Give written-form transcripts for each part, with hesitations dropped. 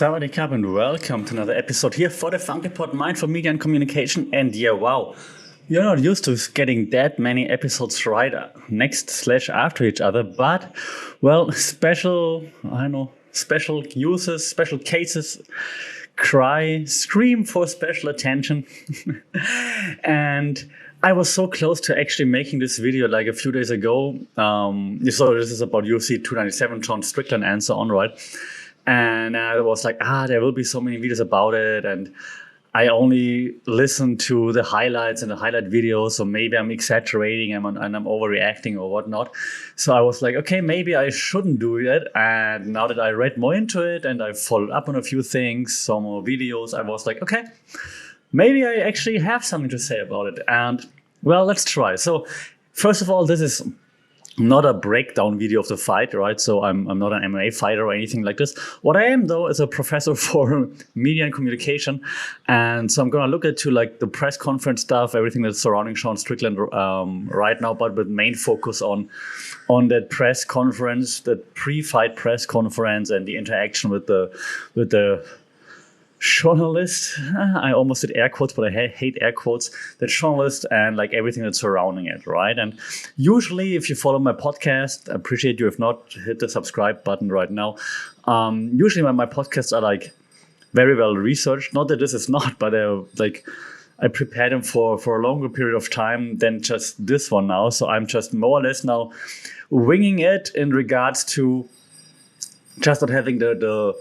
Sawadee Krap and welcome to another episode here for the Funky Pod Mind for Media and Communication. And yeah, wow, you're not used to getting that many episodes right next/after each other, but well, special users, special cases scream for special attention. And I was so close to actually making this video like a few days ago. So this is about UFC 297, Sean Strickland and so on, right? And I was like, there will be so many videos about it. And I only listened to the highlights and the highlight videos. So maybe I'm exaggerating and I'm overreacting or whatnot. So I was like, okay, maybe I shouldn't do it. And now that I read more into it and I followed up on a few things, some more videos, I was like, okay, maybe I actually have something to say about it. And well, let's try. So first of all, this is not a breakdown video of the fight, right? So I'm not an MMA fighter or anything like this. What I am, though, is a professor for media and communication. And so I'm going to look into like the press conference stuff, everything that's surrounding Sean Strickland right now, but with main focus on that press conference, that pre-fight press conference and the interaction with the journalist. I almost did air quotes, but I hate air quotes. The journalist and like everything that's surrounding it, right? And usually, if you follow my podcast, I appreciate you. If not, hit the subscribe button right now. Usually, my podcasts are like very well researched. Not that this is not, but I prepared them for a longer period of time than just this one now. So I'm just more or less now winging it in regards to just not having the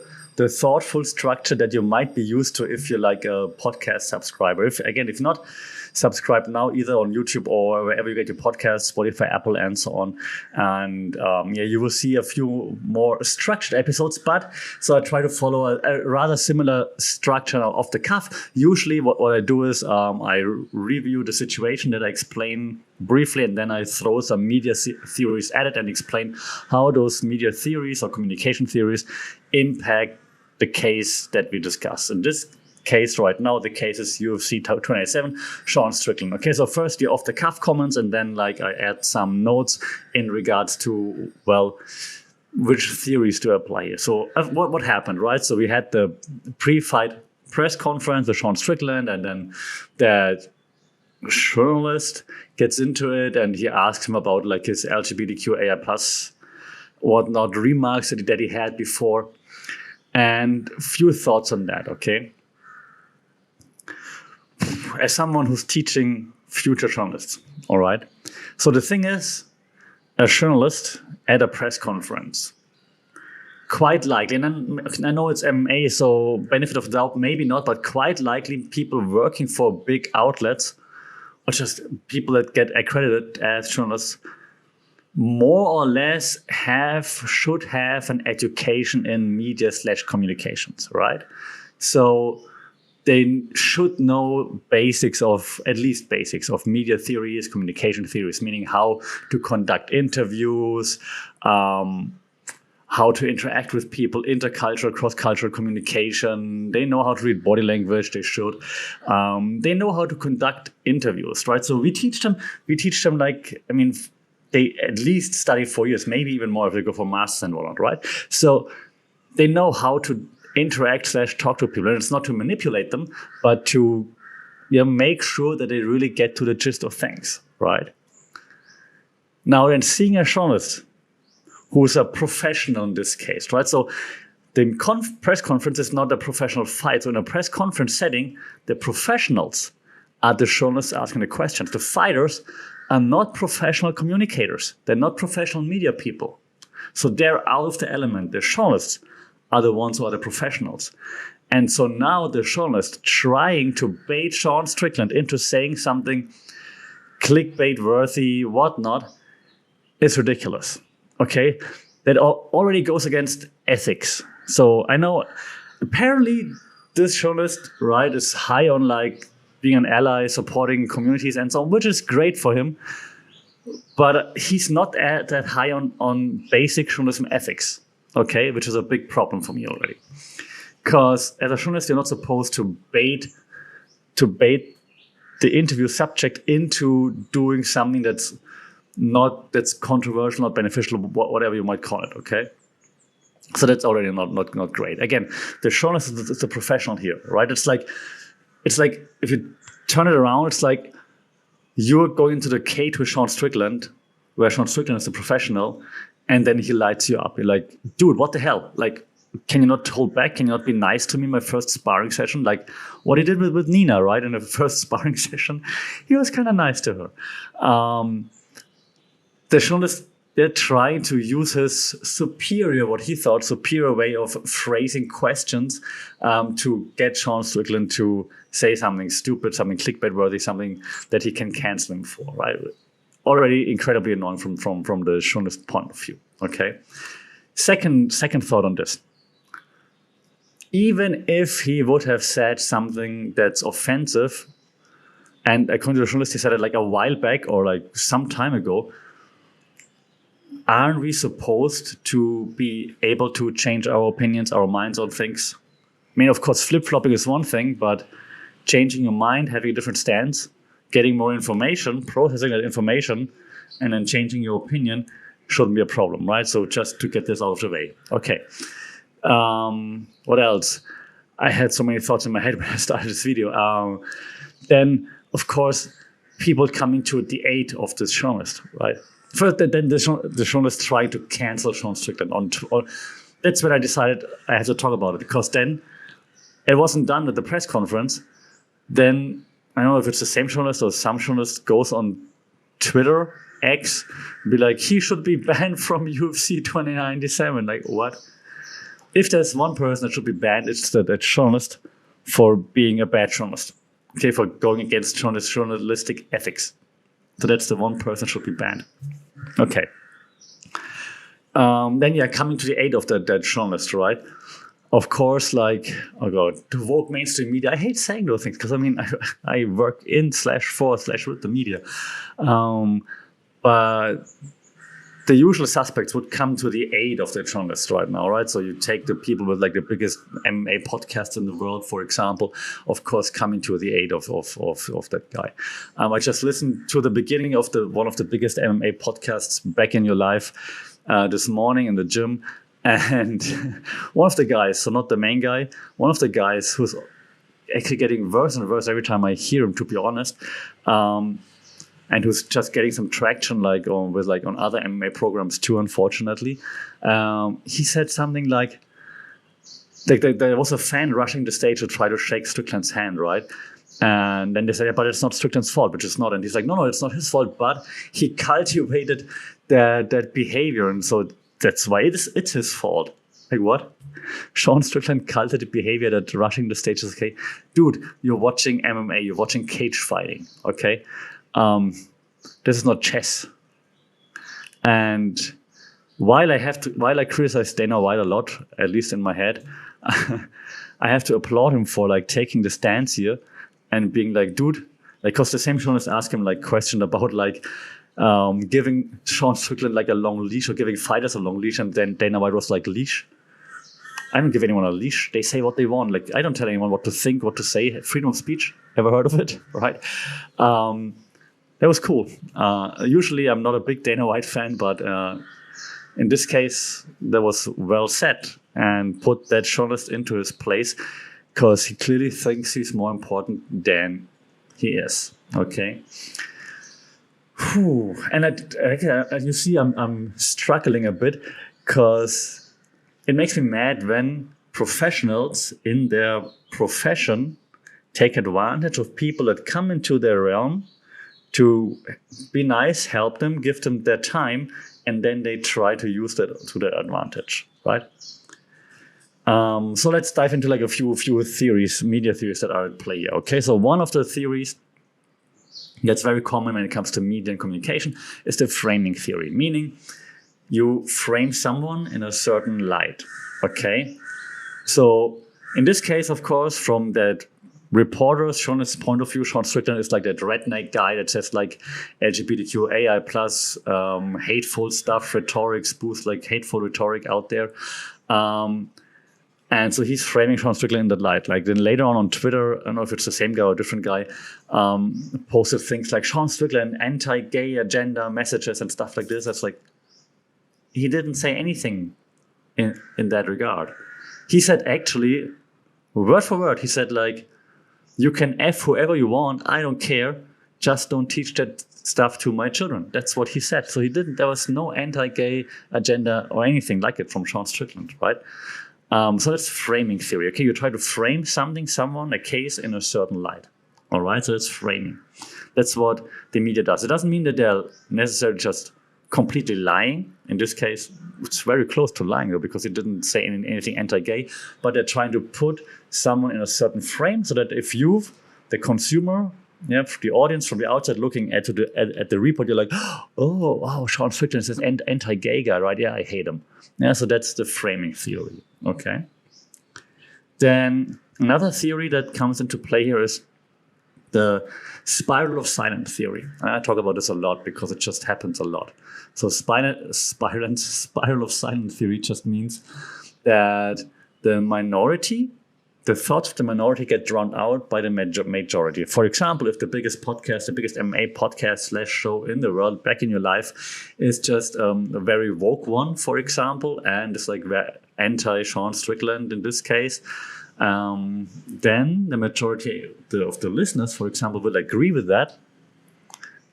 thoughtful structure that you might be used to if you're like a podcast subscriber. If not, subscribe now either on YouTube or wherever you get your podcasts, Spotify, Apple, and so on. And you will see a few more structured episodes. But so I try to follow a rather similar structure off the cuff. Usually what I do is I review the situation that I explain briefly, and then I throw some media theories at it and explain how those media theories or communication theories impact the case that we discuss. In this case right now, the case is UFC 297, Sean Strickland. Okay, so first the off-the-cuff comments, and then like I add some notes in regards to, well, which theories to apply here. So what happened, right? So we had the pre-fight press conference with Sean Strickland, and then that journalist gets into it, and he asks him about like his LGBTQIA plus whatnot remarks that he had before. And a few thoughts on that, okay? As someone who's teaching future journalists, all right? So the thing is, a journalist at a press conference, quite likely, and I know it's MMA, so benefit of the doubt, maybe not, but quite likely people working for big outlets, or just people that get accredited as journalists, more or less should have an education in media/communications, right? So they should know at least basics of media theories, communication theories, meaning how to conduct interviews, how to interact with people, intercultural, cross-cultural communication. They know how to read body language, they should. They know how to conduct interviews, right? So we teach them they at least study 4 years, maybe even more if they go for masters and whatnot, right? So they know how to interact/talk to people. And it's not to manipulate them, but to make sure that they really get to the gist of things, right? Now then, seeing a journalist who's a professional in this case, right? So the press conference is not a professional fight. So in a press conference setting, the professionals are the journalists asking the questions. The fighters are not professional communicators. They're not professional media people. So they're out of the element. The journalists are the ones who are the professionals. And so now the journalist trying to bait Sean Strickland into saying something clickbait-worthy, whatnot, is ridiculous. Okay? That already goes against ethics. So I know apparently this journalist, right, is high on like being an ally, supporting communities and so on, which is great for him. But he's not that high on basic journalism ethics, okay, which is a big problem for me already. Because as a journalist, you're not supposed to bait the interview subject into doing something that's controversial, not beneficial, whatever you might call it, okay? So that's already not great. Again, the journalist is the professional here, right? It's like if you turn it around, it's like you're going into the cage with Sean Strickland, where Sean Strickland is the professional, and then he lights you up. You're like, dude, what the hell? Like, can you not hold back? Can you not be nice to me in my first sparring session? Like what he did with Nina, right? In the first sparring session, he was kind of nice to her. The journalist, they're trying to use his what he thought superior way of phrasing questions to get Sean Strickland to say something stupid, something clickbait worthy, something that he can cancel him for, right? Already incredibly annoying from the journalist point of view. Okay. Second thought on this. Even if he would have said something that's offensive, and according to the journalist, he said it like a while back or like some time ago, aren't we supposed to be able to change our opinions, our minds on things? I mean, of course, flip-flopping is one thing, but changing your mind, having a different stance, getting more information, processing that information, and then changing your opinion shouldn't be a problem, right? So just to get this out of the way. Okay. What else? I had so many thoughts in my head when I started this video. Then, of course, people coming to the aid of this journalist, right? First, then the journalist tried to cancel Sean Strickland that's when I decided I had to talk about it, because then it wasn't done at the press conference. Then I don't know if it's the same journalist or some journalist goes on Twitter, X, be like, he should be banned from UFC 2097. Like, what? If there's one person that should be banned, it's that journalist for being a bad journalist. Okay, for going against journalistic ethics. So that's the one person should be banned. Okay. Then coming to the aid of that journalist, right? Of course, like, oh God, the woke mainstream media. I hate saying those things because I mean, I work in/for/with the media. But the usual suspects would come to the aid of the journalist right now, right? So you take the people with like the biggest MMA podcast in the world, for example, of course, coming to the aid of that guy. I just listened to the beginning of one of the biggest MMA podcasts, Back in Your Life, this morning in the gym. And one of the guys, so not the main guy, one of the guys who's actually getting worse and worse every time I hear him, to be honest, and who's just getting some traction like on other MMA programs too, unfortunately. He said something like there was a fan rushing the stage to try to shake Strickland's hand, right? And then they said, yeah, but it's not Strickland's fault, which is not. And he's like, no, it's not his fault, but he cultivated that behavior, and so that's why it's his fault. Like, what? Sean Strickland cultivated behavior that rushing the stage is okay. Dude, you're watching MMA, you're watching cage fighting, okay? This is not chess. And while I criticize Dana White a lot, at least in my head, I have to applaud him for like taking the stance here and being like, dude, like, because the same journalist asked him like question about like giving Sean Strickland like a long leash or giving fighters a long leash, and then Dana White was like, leash? I don't give anyone a leash. They say what they want. Like, I don't tell anyone what to think, what to say. Freedom of speech. Ever heard of it? Right? That was cool. Usually I'm not a big Dana White fan, but in this case, that was well said and put that journalist into his place, because he clearly thinks he's more important than he is. Okay. Whew. And you see, I'm struggling a bit, because it makes me mad when professionals in their profession take advantage of people that come into their realm to be nice, help them, give them their time, and then they try to use that to their advantage, right? So let's dive into like a few theories, media theories that are at play here. Okay, so one of the theories that's very common when it comes to media and communication is the framing theory, meaning you frame someone in a certain light, okay? So in this case, of course, from that reporter's, journalist's point of view, Sean Strickland is like that redneck guy that says like LGBTQ, AI plus, hateful stuff, rhetoric, spoof, like hateful rhetoric out there. And so he's framing Sean Strickland in that light. Like then later on Twitter, I don't know if it's the same guy or a different guy, posted things like Sean Strickland, anti-gay agenda messages and stuff like this. That's like, he didn't say anything in that regard. He said, actually, word for word, he said, like, you can F whoever you want. I don't care. Just don't teach that stuff to my children. That's what he said. So there was no anti-gay agenda or anything like it from Sean Strickland, right? So that's framing theory. Okay, you try to frame someone, a case in a certain light. All right, so it's framing. That's what the media does. It doesn't mean that they're necessarily just completely lying. In this case, it's very close to lying, though, because it didn't say anything anti-gay. But they're trying to put someone in a certain frame so that if you, the consumer, the audience from the outside looking at the report, you're like, oh, wow, Sean Strickland is an anti-gay guy, right? Yeah, I hate him. Yeah, so that's the framing theory. Okay. Then another theory that comes into play here is the spiral of silence theory. I talk about this a lot because it just happens a lot. So spiral of silence theory just means that the thoughts of the minority get drowned out by the majority. For example, if the biggest MMA podcast / show in the world, Back in Your Life, is just a very woke one, for example, and it's like anti-Sean Strickland in this case, then the majority of the listeners, for example, will agree with that,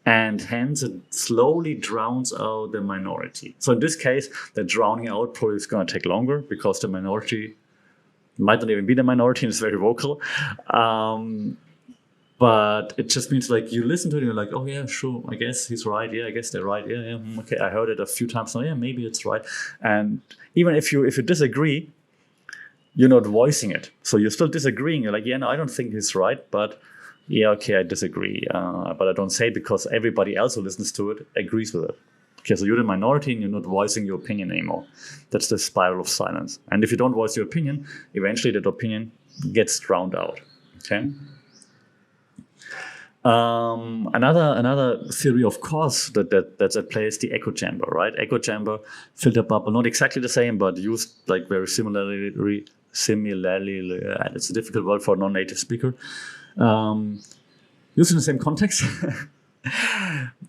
and hence it slowly drowns out the minority. So in this case, the drowning out probably is going to take longer because the minority might not even be the minority and it's very vocal. But it just means like you listen to it and you're like, oh yeah, sure, I guess he's right. Yeah, I guess they're right. Yeah, okay, I heard it a few times now. Yeah, maybe it's right. And even if you disagree, you're not voicing it. So you're still disagreeing. You're like, yeah, no, I don't think he's right, but yeah, okay, I disagree. But I don't say it because everybody else who listens to it agrees with it. Okay, so you're the minority and you're not voicing your opinion anymore. That's the spiral of silence. And if you don't voice your opinion, eventually that opinion gets drowned out. Okay. Another theory, of course, that's at play is the echo chamber, right? Echo chamber, filter bubble, not exactly the same, but used like very similarly. It's a difficult word for a non-native speaker. Used in the same context,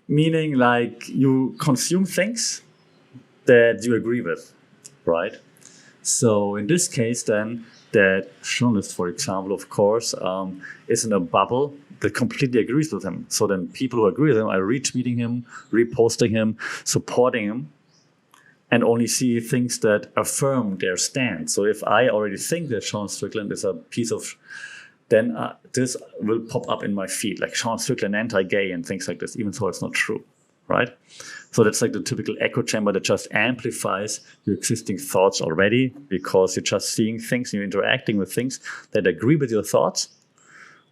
meaning like you consume things that you agree with, right? So in this case, then, that journalist, for example, of course, is in a bubble that completely agrees with him. So then people who agree with him are retweeting him, reposting him, supporting him, and only see things that affirm their stand. So if I already think that Sean Strickland is a piece of, then this will pop up in my feed, like Sean Strickland anti-gay and things like this, even though it's not true, right? So that's like the typical echo chamber that just amplifies your existing thoughts already because you're just seeing things, you're interacting with things that agree with your thoughts,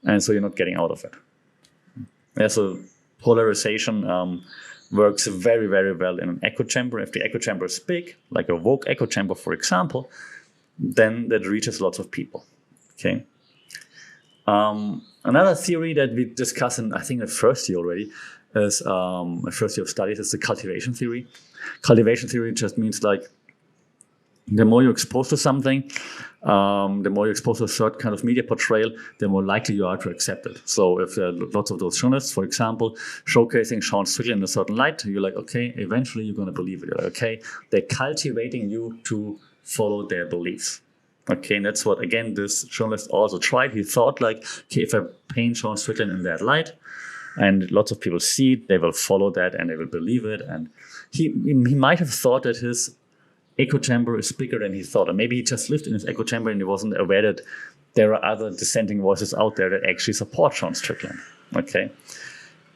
and so you're not getting out of it. Yeah, so polarization works very, very well in an echo chamber. If the echo chamber is big, like a woke echo chamber, for example, then that reaches lots of people. Okay. Another theory that we discussed in, I think, the first year already, is my first year of studies, is the cultivation theory. Cultivation theory just means like the more you're exposed to something, the more you're exposed to a certain kind of media portrayal, the more likely you are to accept it. So if there are lots of those journalists, for example, showcasing Sean Strickland in a certain light, you're like, okay, eventually you're going to believe it. You're like, okay, they're cultivating you to follow their beliefs. Okay, and that's what, again, this journalist also tried. He thought like, okay, if I paint Sean Strickland in that light, and lots of people see it, they will follow that and they will believe it. And he might have thought that his echo chamber is bigger than he thought. Or maybe he just lived in his echo chamber and he wasn't aware that there are other dissenting voices out there that actually support Sean Strickland. Okay.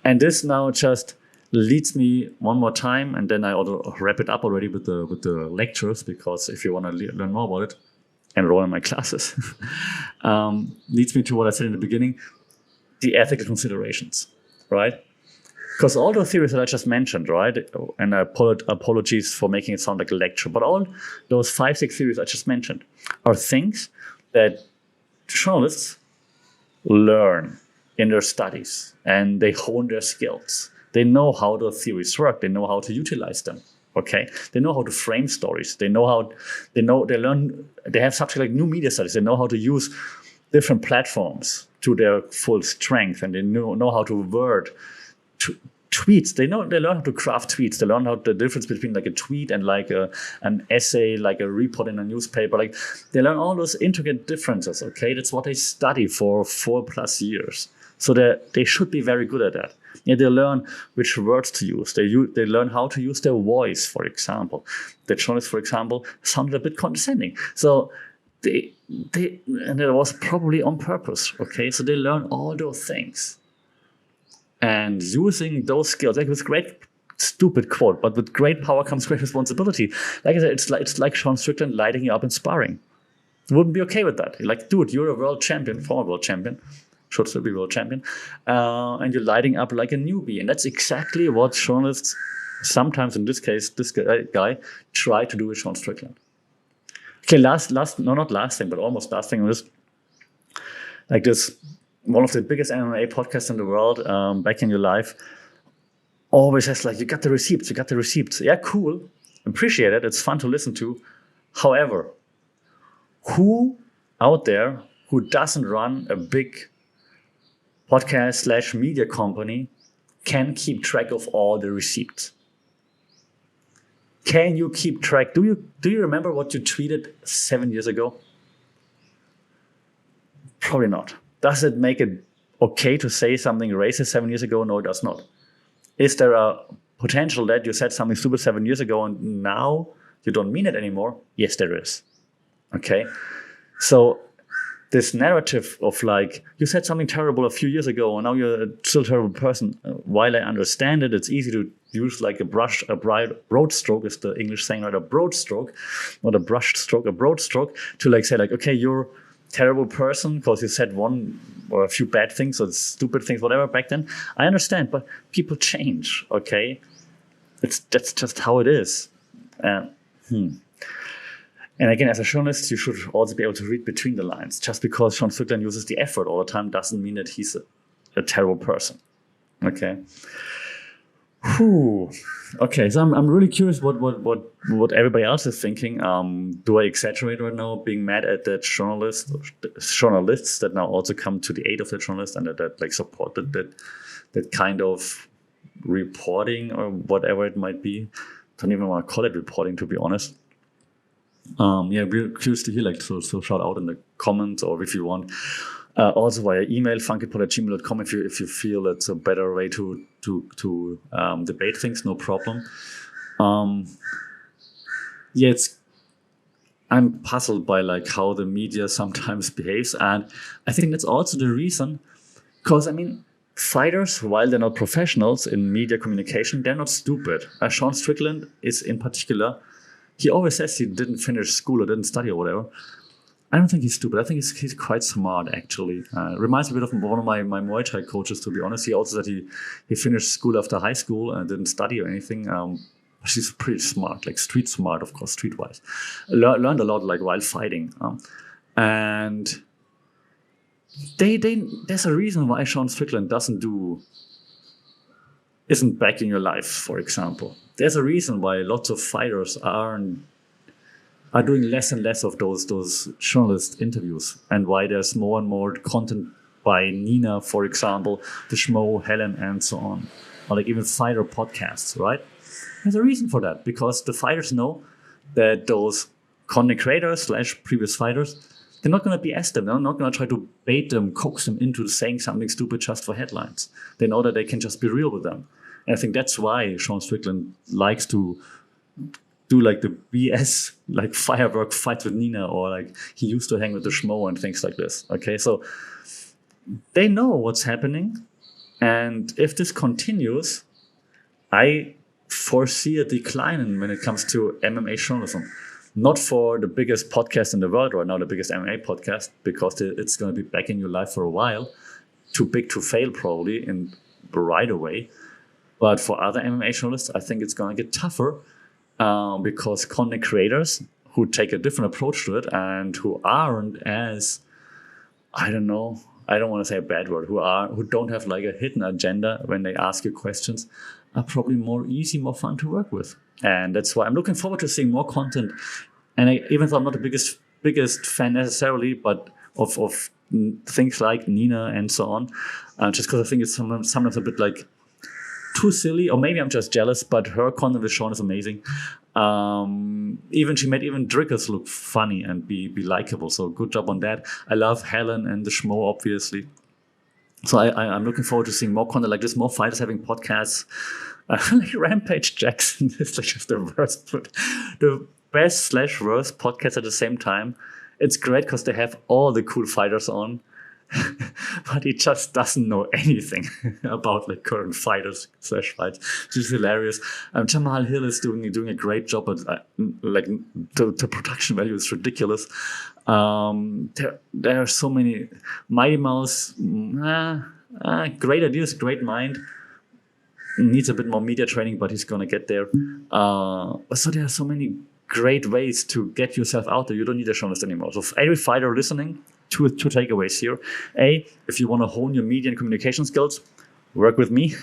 And this now just leads me one more time, and then I ought to wrap it up already with the lectures, because if you want to learn more about it, enroll in my classes. Leads me to what I said in the beginning, the ethical considerations, right? Because all the theories that I just mentioned, right, and apologies for making it sound like a lecture, but all those 5-6 theories I just mentioned are things that journalists learn in their studies, and they hone their skills. They know how the theories work. They know how to utilize them. Okay, they know how to frame stories. They have subjects like new media studies. They know how to use different platforms to their full strength, and they know how to word tweets. They learn how to craft tweets. They learn how the difference between like a tweet and like an essay, like a report in a newspaper. Like they learn all those intricate differences. Okay, that's what they study for 4+ years. So they should be very good at that. Yeah, they learn which words to use. They learn how to use their voice, for example. The journalist, for example, sounded a bit condescending. So and it was probably on purpose. Okay, so they learn all those things. And using those skills, like with great, stupid quote, but with great power comes great responsibility. Like I said, it's like Sean Strickland lighting you up in sparring. You wouldn't be okay with that. You're like, dude, you're a world champion, former world champion, should still be world champion, and you're lighting up like a newbie. And that's exactly what journalists, sometimes in this case, this guy try to do with Sean Strickland. Okay, not last thing, but almost last thing was like this. One of the biggest MMA podcasts in the world, Back in Your Life, always has like, you got the receipts. Yeah, cool. Appreciate it. It's fun to listen to. However, who out there who doesn't run a big podcast / media company can keep track of all the receipts? Can you keep track? Do you remember what you tweeted 7 years ago? Probably not. Does it make it okay to say something racist 7 years ago? No, it does not. Is there a potential that you said something stupid 7 years ago and now you don't mean it anymore? Yes, there is. Okay. So this narrative of like, you said something terrible a few years ago and now you're still a terrible person. While I understand it, it's easy to use like a broad stroke is the English saying, right? A broad stroke, not a brushed stroke, a broad stroke to like say like, okay, you're terrible person because you said one or a few bad things or stupid things, whatever back then. I understand, but people change, okay? That's just how it is. And again, as a journalist, you should also be able to read between the lines. Just because Sean Strickland uses the F word all the time doesn't mean that he's a terrible person, okay? Whew. Okay, so I'm really curious what everybody else is thinking. Do I exaggerate right now, being mad at that journalists that now also come to the aid of the journalist and that like support that kind of reporting or whatever it might be? Don't even want to call it reporting, to be honest. Yeah, we're curious to hear, like, so shout out in the comments, or if you want, also via email, funkypod@gmail.com if you feel it's a better way to debate things, no problem. Yeah, I'm puzzled by like how the media sometimes behaves, and I think that's also the reason, because I mean, fighters, while they're not professionals in media communication, they're not stupid. Sean Strickland is in particular. He always says he didn't finish school or didn't study or whatever. I don't think he's stupid. I think he's quite smart, actually. Reminds me a bit of one of my Muay Thai coaches, to be honest. He also said he finished school after high school and didn't study or anything. She's pretty smart, like street smart, of course, street-wise. Learned a lot, like, while fighting. And there's a reason why Sean Strickland isn't back in your life, for example. There's a reason why lots of fighters are doing less and less of those journalist interviews, and why there's more and more content by Nina, for example, the Schmo, Helen, and so on, or like even fighter podcasts, right? There's a reason for that, because the fighters know that those content creators / previous fighters, they're not going to BS them. They're not going to try to bait them, coax them into saying something stupid just for headlines. They know that they can just be real with them. And I think that's why Sean Strickland likes to do like the BS, like firework fights with Nina, or like he used to hang with the Schmo and things like this. Okay, so they know what's happening. And if this continues, I foresee a decline when it comes to MMA journalism. Not for the biggest podcast in the world right now, the biggest MMA podcast, because it's going to be back in your life for a while. Too big to fail, probably, in right away. But for other MMA journalists, I think it's going to get tougher because content creators who take a different approach to it and who aren't as, I don't want to say a bad word, who don't have like a hidden agenda when they ask you questions, are probably more easy, more fun to work with. And that's why I'm looking forward to seeing more content. And even though I'm not the biggest fan necessarily, but of things like Nina and so on, just because I think it's sometimes a bit like too silly, or maybe I'm just jealous, but her content with Sean is amazing. Even she made even Drickers look funny and be likable. So good job on that. I love Helen and the Schmo, obviously. So I'm looking forward to seeing more content like this, more fighters having podcasts. Like Rampage Jackson is like just the worst, but the best / worst podcast at the same time. It's great because they have all the cool fighters on, but he just doesn't know anything about like current fighters / fights. Which is hilarious. Jamal Hill is doing a great job, but like the production value is ridiculous. There are so many. Mighty Mouse, great ideas, great mind. Needs a bit more media training, but he's gonna get there. So there are so many great ways to get yourself out there. You don't need a journalist anymore. So for every fighter listening, two takeaways here. A, if you want to hone your media and communication skills, work with me.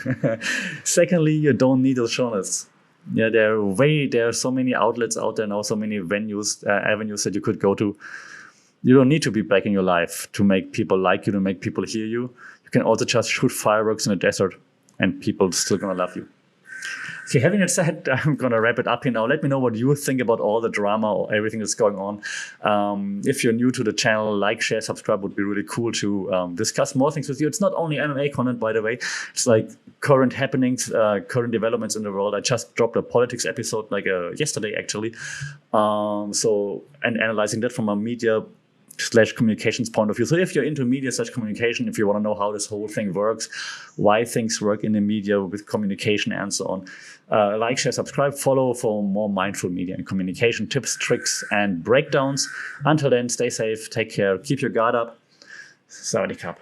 Secondly, you don't need those journalists. Yeah, there are so many outlets out there now, so many avenues that you could go to. You don't need to be back in your life to make people like you, to make people hear you. You can also just shoot fireworks in a desert and people still gonna love you. Okay, having it said, I'm going to wrap it up here now. Let me know what you think about all the drama or everything that's going on. If you're new to the channel, like, share, subscribe would be really cool to discuss more things with you. It's not only MMA content, by the way. It's like current happenings, current developments in the world. I just dropped a politics episode like yesterday, actually. And analyzing that from a media / communications point of view. So if you're into media / communication, if you want to know how this whole thing works, why things work in the media with communication and so on, like, share, subscribe, follow for more mindful media and communication tips, tricks, and breakdowns. Until then, stay safe, take care, keep your guard up. Sawadee Krap.